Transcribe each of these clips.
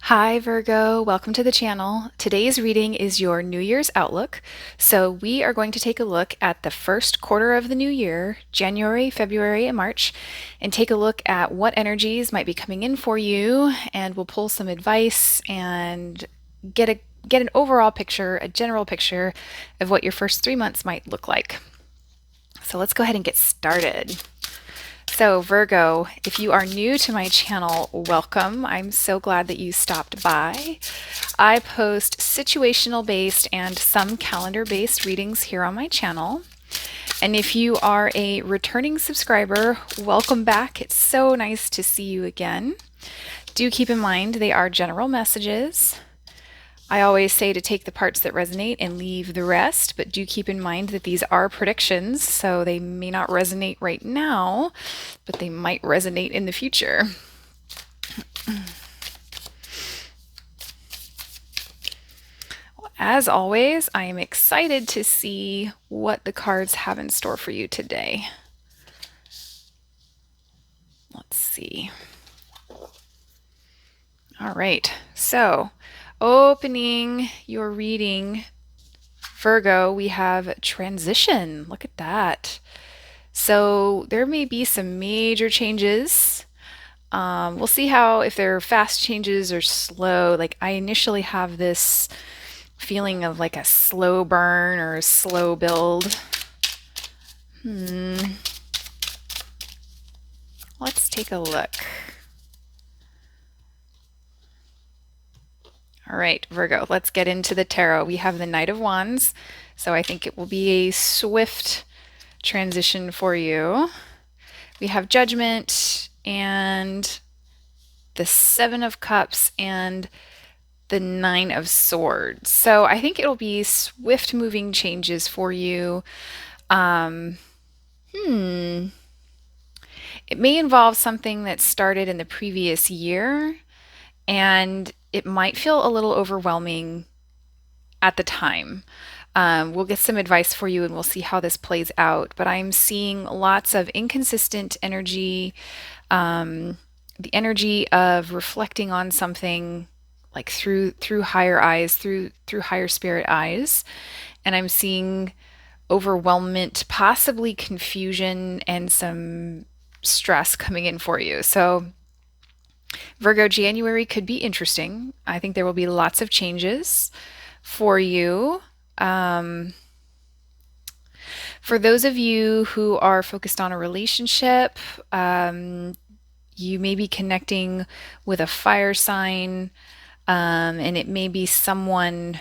Hi Virgo, welcome to the channel. Today's reading is your New Year's outlook. So we are going to take a look at the first quarter of the new year, January, February, and March, and take a look at what energies might be coming in for you, and we'll pull some advice and get an overall picture, a general picture of what your first 3 months might look like. So let's go ahead and get started. So Virgo, if you are new to my channel, welcome. I'm so glad that you stopped by. I post situational based and some calendar based readings here on my channel. And if you are a returning subscriber, welcome back. It's so nice to see you again. Do keep in mind they are general messages. I always say to take the parts that resonate and leave the rest, but do keep in mind that these are predictions, so they may not resonate right now, but they might resonate in the future. Well, as always, I am excited to see what the cards have in store for you today. Let's see. All right, so opening your reading, Virgo, we have transition. Look at that. So there may be some major changes. We'll see how, if they're fast changes or slow. Like I initially have this feeling of like a slow burn or a slow build. Let's take a look. All right, Virgo, let's get into the tarot. We have the Knight of Wands, so I think it will be a swift transition for you. We have Judgment and the Seven of Cups and the Nine of Swords. So I think it'll be swift moving changes for you. It may involve something that started in the previous year, and it might feel a little overwhelming at the time. We'll get some advice for you and we'll see how this plays out. But I'm seeing lots of inconsistent energy, the energy of reflecting on something like through higher eyes, through higher spirit eyes. And I'm seeing overwhelmment, possibly confusion, and some stress coming in for you. So Virgo, January could be interesting. I think there will be lots of changes for you. For those of you who are focused on a relationship, you may be connecting with a fire sign, and it may be someone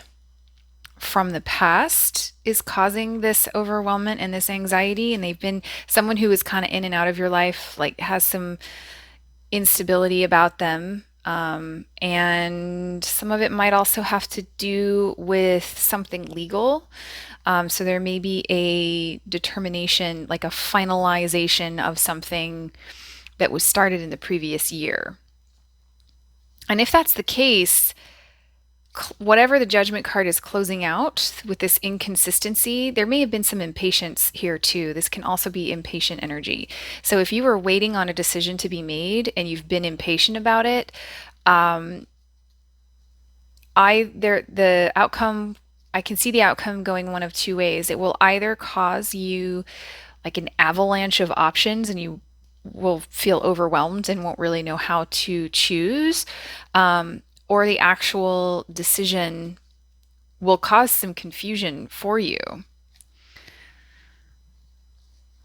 from the past is causing this overwhelmment and this anxiety, and they've been someone who is kind of in and out of your life, like has some instability about them. And some of it might also have to do with something legal. So there may be a determination, like a finalization of something that was started in the previous year. And if that's the case, whatever the Judgment card is closing out with this inconsistency, there may have been some impatience here too. This can also be impatient energy. So if you were waiting on a decision to be made and you've been impatient about it, the outcome, I can see the outcome going one of two ways. It will either cause you like an avalanche of options and you will feel overwhelmed and won't really know how to choose, or the actual decision will cause some confusion for you.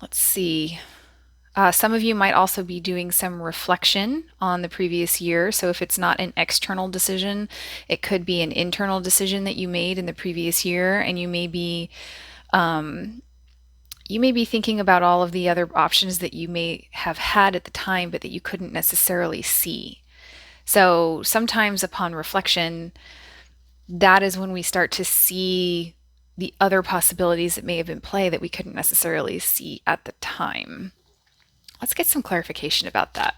Let's see. Some of you might also be doing some reflection on the previous year. So if it's not an external decision, it could be an internal decision that you made in the previous year, and you may be thinking about all of the other options that you may have had at the time, but that you couldn't necessarily see. So sometimes upon reflection, that is when we start to see the other possibilities that may have been play that we couldn't necessarily see at the time. Let's get some clarification about that.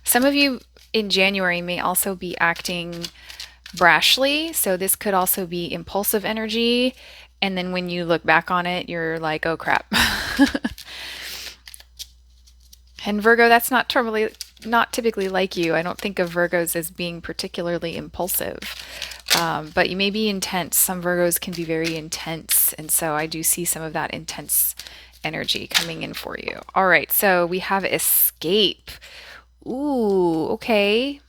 Some of you in January may also be acting brashly, so this could also be impulsive energy, and then when you look back on it, you're like, oh crap. And Virgo, that's not not typically like you. I don't think of Virgos as being particularly impulsive, but you may be intense. Some Virgos can be very intense, and so I do see some of that intense energy coming in for you. All right, so we have escape. Ooh, okay.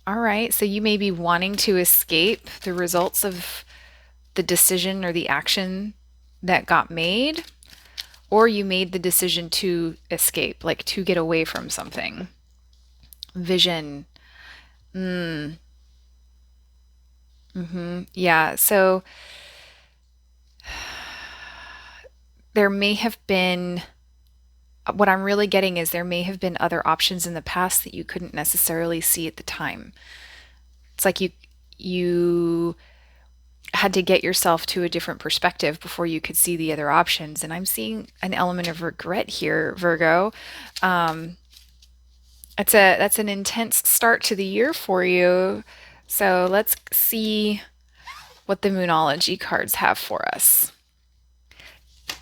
All right, so you may be wanting to escape the results of the decision or the action that got made, or you made the decision to escape, like to get away from something. Vision. Yeah, so there may have been, what I'm really getting is there may have been other options in the past that you couldn't necessarily see at the time. It's like you had to get yourself to a different perspective before you could see the other options. And I'm seeing an element of regret here, Virgo. That's an intense start to the year for you. So let's see what the Moonology cards have for us.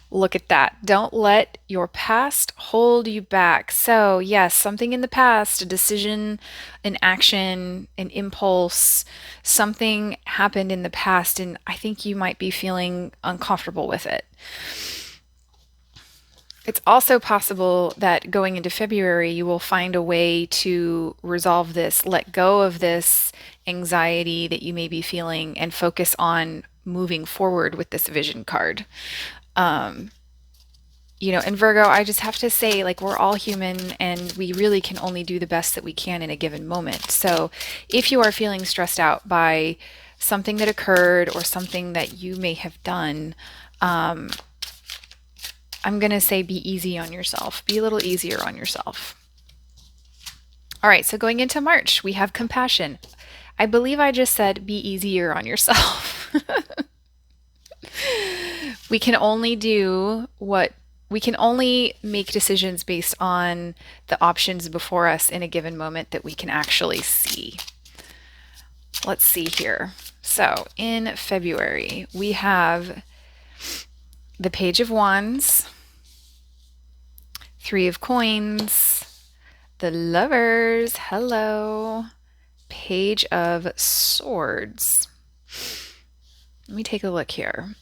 Look at that. Don't let your past hold you back. So, yes, something in the past, a decision, an action, an impulse, something happened in the past, and I think you might be feeling uncomfortable with it. It's also possible that going into February, you will find a way to resolve this, let go of this anxiety that you may be feeling, and focus on moving forward with this vision card. And Virgo, I just have to say, like, we're all human and we really can only do the best that we can in a given moment. So if you are feeling stressed out by something that occurred or something that you may have done, I'm going to say be easy on yourself. Be a little easier on yourself. All right, so going into March, we have compassion. I believe I just said be easier on yourself. We can only make decisions based on the options before us in a given moment that we can actually see. Let's see here. So in February, we have the Page of Wands, Three of Coins, the Lovers, hello, Page of Swords. Let me take a look here.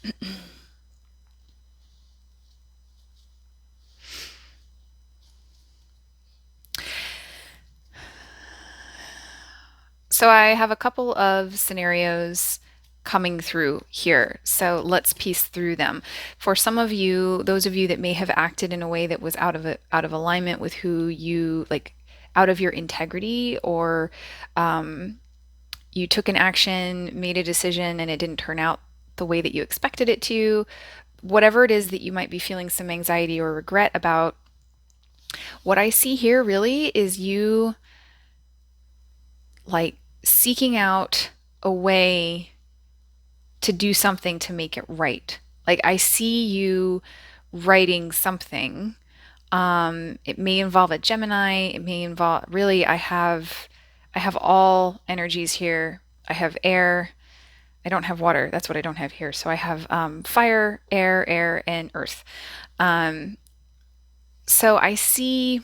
So I have a couple of scenarios coming through here. So let's piece through them. For some of you, those of you that may have acted in a way that was out of alignment with who you like, out of your integrity, or you took an action, made a decision, and it didn't turn out the way that you expected it to. Whatever it is that you might be feeling some anxiety or regret about, what I see here really is you like seeking out a way to do something to make it right. Like I see you writing something. It may involve a Gemini. It may involve, really, I have all energies here. I have air. I don't have water. That's what I don't have here. So I have fire, air, and earth. So I see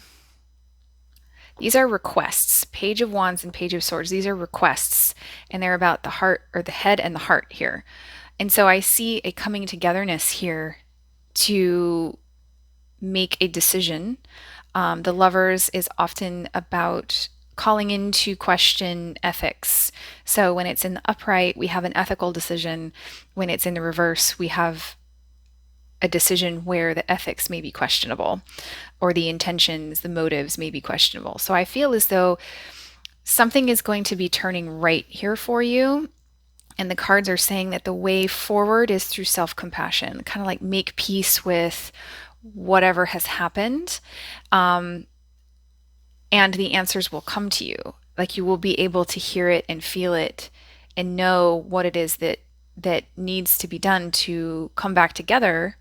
these are requests. Page of Wands and Page of Swords. These are requests, and they're about the heart, or the head and the heart here. And so I see a coming togetherness here to make a decision. The Lovers is often about calling into question ethics. So when it's in the upright, we have an ethical decision. When it's in the reverse, we have a decision where the ethics may be questionable, or the intentions, the motives may be questionable. So I feel as though something is going to be turning right here for you. And the cards are saying that the way forward is through self-compassion, kind of like make peace with whatever has happened. And the answers will come to you. Like you will be able to hear it and feel it and know what it is that needs to be done to come back together,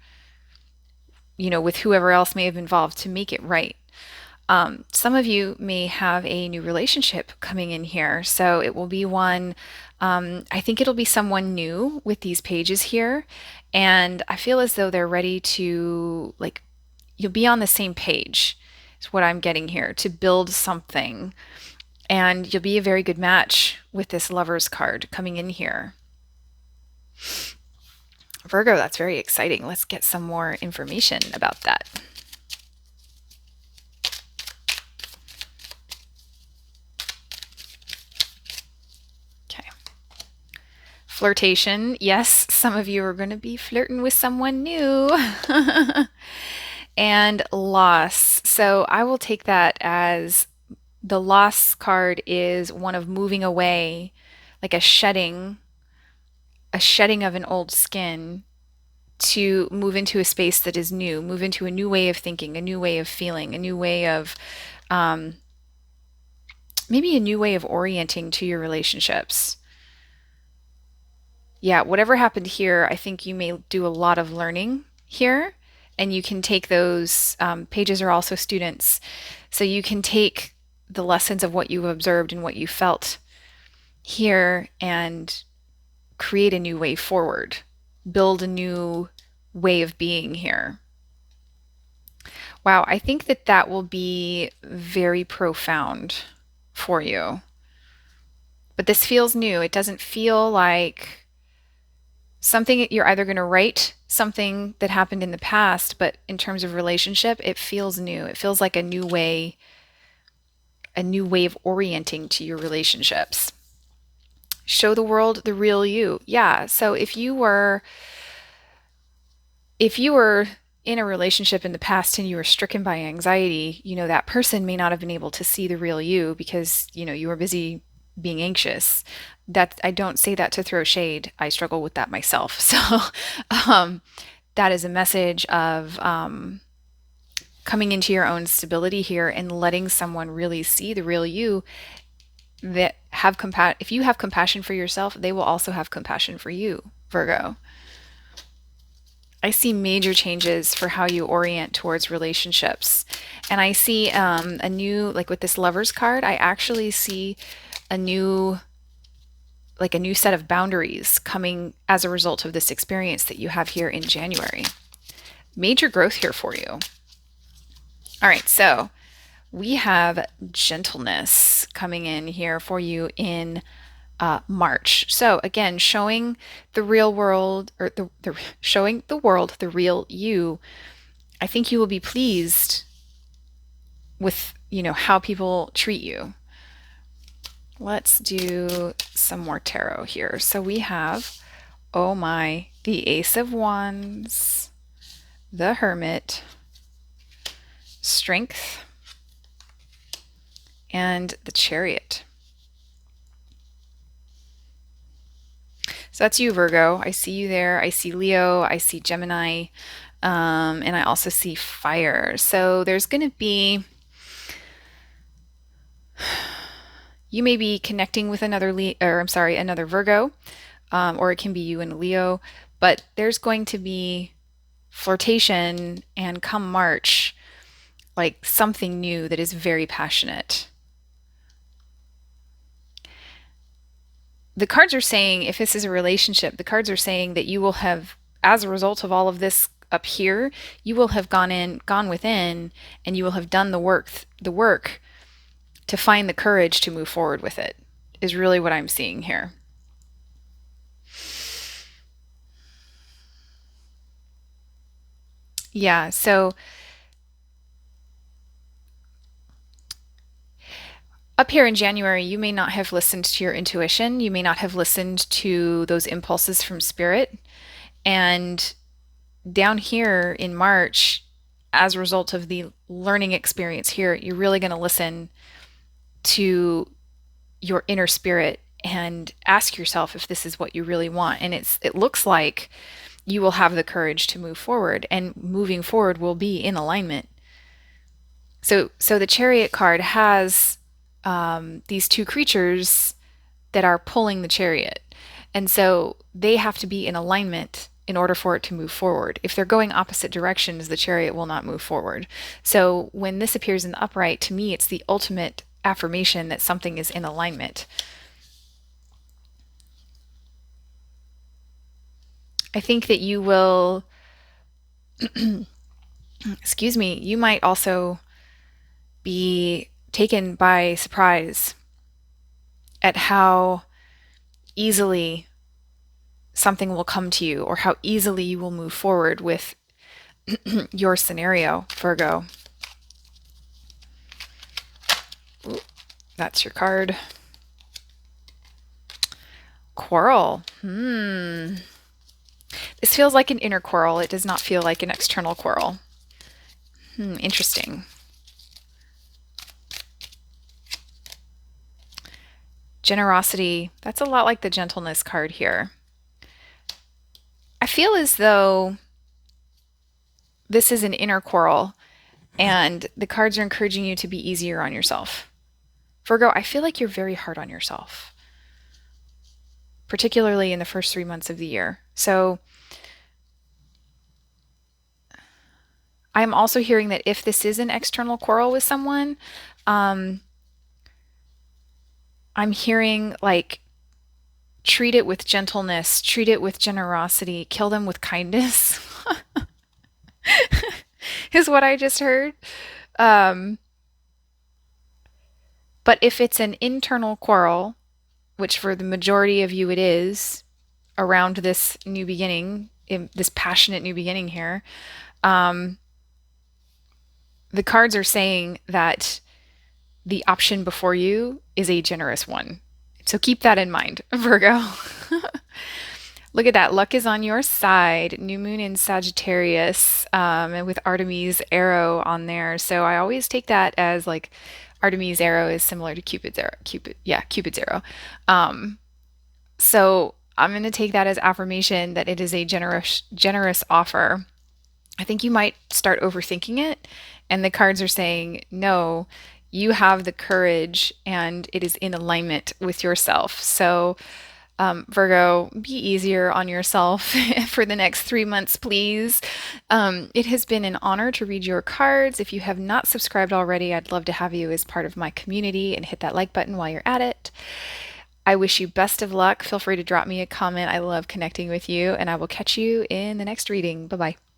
with whoever else may have been involved to make it right. Some of you may have a new relationship coming in here. So it will be one, I think it'll be someone new with these pages here. And I feel as though they're ready to, like, you'll be on the same page. is what I'm getting here, to build something. And you'll be a very good match with this Lovers card coming in here. Virgo, that's very exciting. Let's get some more information about that. Okay. Flirtation. Yes, some of you are going to be flirting with someone new. And loss. So I will take that as the loss card is one of moving away, like a shedding of an old skin to move into a space that is new, move into a new way of thinking, a new way of feeling, a new way of maybe a new way of orienting to your relationships. Yeah, whatever happened here, I think you may do a lot of learning here, and you can take those pages are also students, so you can take the lessons of what you observed and what you felt here and create a new way forward, build a new way of being here. Wow, I think that that will be very profound for you. But this feels new. It doesn't feel like something you're either going to write something that happened in the past, but in terms of relationship, it feels new. It feels like a new way of orienting to your relationships. Show the world the real you. Yeah, so if you were in a relationship in the past and you were stricken by anxiety, that person may not have been able to see the real you because, you were busy being anxious. That I don't say that to throw shade. I struggle with that myself. So that is a message of coming into your own stability here and letting someone really see the real you. That if you have compassion for yourself, they will also have compassion for you, Virgo. I see major changes for how you orient towards relationships. And I see a new, like with this Lovers card, I actually see a new set of boundaries coming as a result of this experience that you have here in January. Major growth here for you. All right, so we have gentleness coming in here for you in March. So again, showing the real world, or showing the world the real you. I think you will be pleased with how people treat you. Let's do some more tarot here. So we have, oh my, the Ace of Wands, the Hermit, Strength, and the Chariot. So that's you, Virgo. I see you there. I see Leo. I see Gemini. And I also see fire. So there's going to be, you may be connecting with another Virgo, or it can be you and Leo, but there's going to be flirtation, and come March, like something new that is very passionate. The cards are saying, if this is a relationship, the cards are saying that you will have, as a result of all of this up here, you will have gone within, and you will have done the work to find the courage to move forward with it, is really what I'm seeing here. Yeah, so up here in January, you may not have listened to your intuition. You may not have listened to those impulses from spirit. And down here in March, as a result of the learning experience here, you're really going to listen to your inner spirit and ask yourself if this is what you really want. And it looks like you will have the courage to move forward, and moving forward will be in alignment. So the Chariot card has these two creatures that are pulling the chariot. And so they have to be in alignment in order for it to move forward. If they're going opposite directions, the chariot will not move forward. So when this appears in the upright, to me, it's the ultimate affirmation that something is in alignment. I think that you will, excuse me, you might also be taken by surprise at how easily something will come to you or how easily you will move forward with your scenario, Virgo. Ooh, that's your card. Quarrel. This feels like an inner quarrel. It does not feel like an external quarrel. Interesting. Generosity. That's a lot like the gentleness card here. I feel as though this is an inner quarrel and the cards are encouraging you to be easier on yourself. Virgo, I feel like you're very hard on yourself, particularly in the first 3 months of the year. So I'm also hearing that if this is an external quarrel with someone, I'm hearing like treat it with gentleness, treat it with generosity, kill them with kindness, is what I just heard. Um, but if it's an internal quarrel, which for the majority of you it is, around this new beginning, this passionate new beginning here, um, the cards are saying that the option before you is a generous one. So keep that in mind, Virgo. Look at that. Luck is on your side. New moon in Sagittarius, and with Artemis arrow on there. So I always take that as like Artemis arrow is similar to Cupid's arrow. Cupid's arrow. So I'm going to take that as affirmation that it is a generous offer. I think you might start overthinking it, and the cards are saying, no, you have the courage and it is in alignment with yourself. So, Virgo, be easier on yourself for the next 3 months, please. It has been an honor to read your cards. If you have not subscribed already, I'd love to have you as part of my community and hit that like button while you're at it. I wish you best of luck. Feel free to drop me a comment. I love connecting with you, and I will catch you in the next reading. Bye bye.